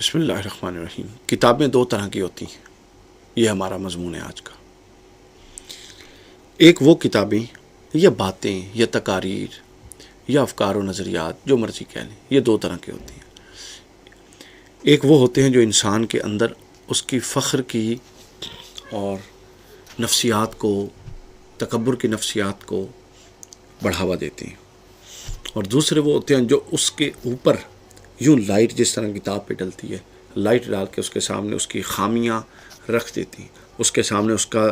بسم اللہ الرحمن الرحیم۔ کتابیں دو طرح کی ہوتی ہیں، یہ ہمارا مضمون ہے آج کا۔ ایک وہ کتابیں یا باتیں یا تقاریر یا افکار و نظریات جو مرضی کہہ لیں، یہ دو طرح کی ہوتی ہیں۔ ایک وہ ہوتے ہیں جو انسان کے اندر اس کی فخر کی اور نفسیات کو، تکبر کی نفسیات کو بڑھاوا دیتے ہیں، اور دوسرے وہ ہوتے ہیں جو اس کے اوپر یوں لائٹ جس طرح کتاب پہ ڈلتی ہے، لائٹ ڈال کے اس کے سامنے اس کی خامیاں رکھ دیتی ہیں، اس کے سامنے اس کا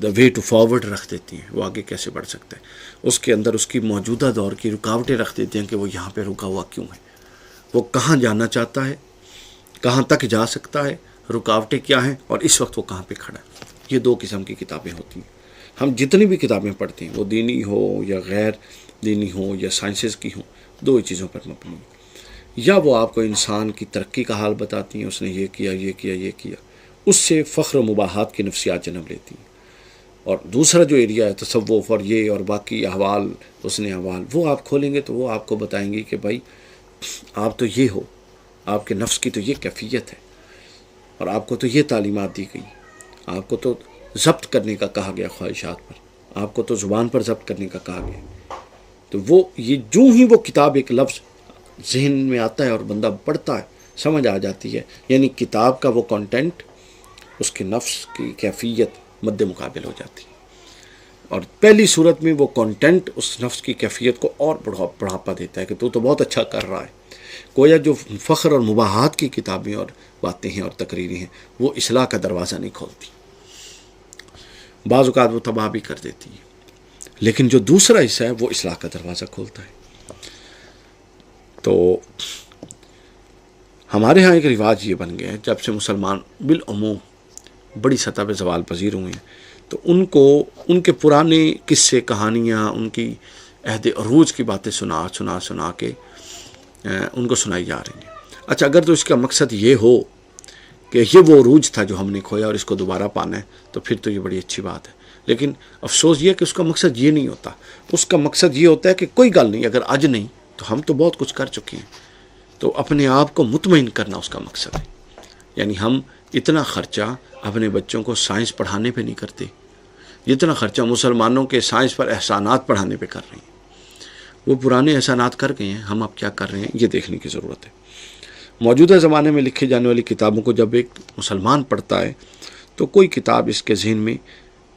دا وے ٹو فارورڈ رکھ دیتی ہیں، وہ آگے کیسے بڑھ سکتا ہے، اس کے اندر اس کی موجودہ دور کی رکاوٹیں رکھ دیتی ہیں کہ وہ یہاں پہ رکا ہوا کیوں ہے، وہ کہاں جانا چاہتا ہے، کہاں تک جا سکتا ہے، رکاوٹیں کیا ہیں، اور اس وقت وہ کہاں پہ کھڑا ہے۔ یہ دو قسم کی کتابیں ہوتی ہیں۔ ہم جتنی بھی کتابیں پڑھتے ہیں، وہ دینی ہو یا غیر دینی ہو یا سائنسز کی ہوں، دو ہی چیزوں پر مبنی ہیں۔ یا وہ آپ کو انسان کی ترقی کا حال بتاتی ہیں، اس نے یہ کیا یہ کیا یہ کیا، اس سے فخر و مباحات کی نفسیات جنم لیتی ہیں، اور دوسرا جو ایریا ہے تصوف اور یہ اور باقی احوال، حسن احوال، وہ آپ کھولیں گے تو وہ آپ کو بتائیں گے کہ بھائی آپ تو یہ ہو، آپ کے نفس کی تو یہ کیفیت ہے، اور آپ کو تو یہ تعلیمات دی گئی، آپ کو تو ضبط کرنے کا کہا گیا خواہشات پر، آپ کو تو زبان پر ضبط کرنے کا کہا گیا۔ تو وہ یہ جو ہی وہ کتاب ایک لفظ ذہن میں آتا ہے اور بندہ پڑھتا ہے، سمجھ آ جاتی ہے، یعنی کتاب کا وہ کنٹینٹ اس کے نفس کی کیفیت مد مقابل ہو جاتی ہے، اور پہلی صورت میں وہ کنٹینٹ اس نفس کی کیفیت کو اور بڑھاپا دیتا ہے کہ تو بہت اچھا کر رہا ہے۔ گویا جو فخر اور مباحات کی کتابیں اور باتیں ہیں اور تقریریں ہیں، وہ اصلاح کا دروازہ نہیں کھولتی، بعض اوقات وہ تباہ بھی کر دیتی ہے، لیکن جو دوسرا حصہ ہے وہ اصلاح کا دروازہ کھولتا ہے۔ تو ہمارے ہاں ایک رواج یہ بن گیا ہے، جب سے مسلمان بالعموم بڑی سطح پہ زوال پذیر ہوئے ہیں، تو ان کے پرانے قصے کہانیاں، ان کی عہد عروج کی باتیں سنا کے ان کو سنائی جا رہی ہیں۔ اچھا، اگر تو اس کا مقصد یہ ہو کہ یہ وہ عروج تھا جو ہم نے کھویا اور اس کو دوبارہ پانا ہے، تو پھر تو یہ بڑی اچھی بات ہے، لیکن افسوس یہ کہ اس کا مقصد یہ نہیں ہوتا۔ اس کا مقصد یہ ہوتا ہے کہ کوئی گل نہیں، اگر آج نہیں تو ہم تو بہت کچھ کر چکے ہیں، تو اپنے آپ کو مطمئن کرنا اس کا مقصد ہے۔ یعنی ہم اتنا خرچہ اپنے بچوں کو سائنس پڑھانے پہ نہیں کرتے جتنا خرچہ مسلمانوں کے سائنس پر احسانات پڑھانے پہ کر رہے ہیں۔ وہ پرانے احسانات کر گئے ہیں، ہم اب کیا کر رہے ہیں یہ دیکھنے کی ضرورت ہے۔ موجودہ زمانے میں لکھی جانے والی کتابوں کو جب ایک مسلمان پڑھتا ہے تو کوئی کتاب اس کے ذہن میں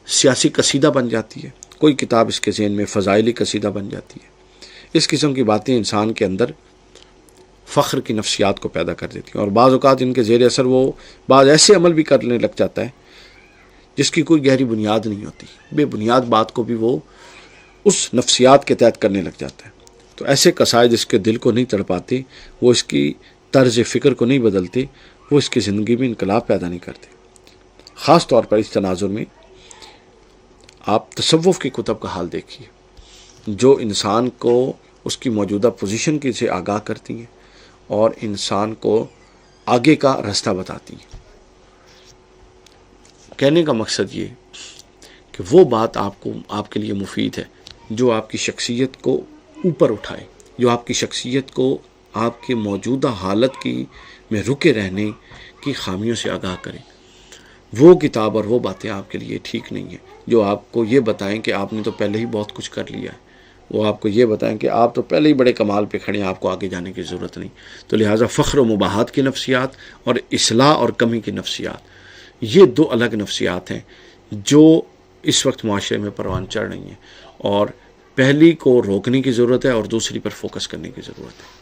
سیاسی قصیدہ بن جاتی ہے، کوئی کتاب اس کے ذہن میں فضائلی قصیدہ بن جاتی ہے۔ اس قسم کی باتیں انسان کے اندر فخر کی نفسیات کو پیدا کر دیتی ہیں، اور بعض اوقات ان کے زیر اثر وہ بعض ایسے عمل بھی کرنے لگ جاتا ہے جس کی کوئی گہری بنیاد نہیں ہوتی، بے بنیاد بات کو بھی وہ اس نفسیات کے تحت کرنے لگ جاتا ہے۔ تو ایسے قصائد اس کے دل کو نہیں تڑپاتے، وہ اس کی طرز فکر کو نہیں بدلتے، وہ اس کی زندگی میں انقلاب پیدا نہیں کرتے۔ خاص طور پر اس تناظر میں آپ تصوف کی کتب کا حال دیکھیے، جو انسان کو اس کی موجودہ پوزیشن کی سے آگاہ کرتی ہیں اور انسان کو آگے کا راستہ بتاتی ہیں۔ کہنے کا مقصد یہ کہ وہ بات آپ کے لیے مفید ہے جو آپ کی شخصیت کو اوپر اٹھائے، جو آپ کی شخصیت کو آپ کے موجودہ حالت میں رکے رہنے کی خامیوں سے آگاہ کرے۔ وہ کتاب اور وہ باتیں آپ کے لیے ٹھیک نہیں ہیں جو آپ کو یہ بتائیں کہ آپ نے تو پہلے ہی بہت کچھ کر لیا ہے، وہ آپ کو یہ بتائیں کہ آپ تو پہلے ہی بڑے کمال پہ کھڑے ہیں، آپ کو آگے جانے کی ضرورت نہیں۔ تو لہٰذا فخر و مباحات کی نفسیات اور اصلاح اور کمی کی نفسیات، یہ دو الگ نفسیات ہیں جو اس وقت معاشرے میں پروان چڑھ رہی ہیں، اور پہلی کو روکنے کی ضرورت ہے اور دوسری پر فوکس کرنے کی ضرورت ہے۔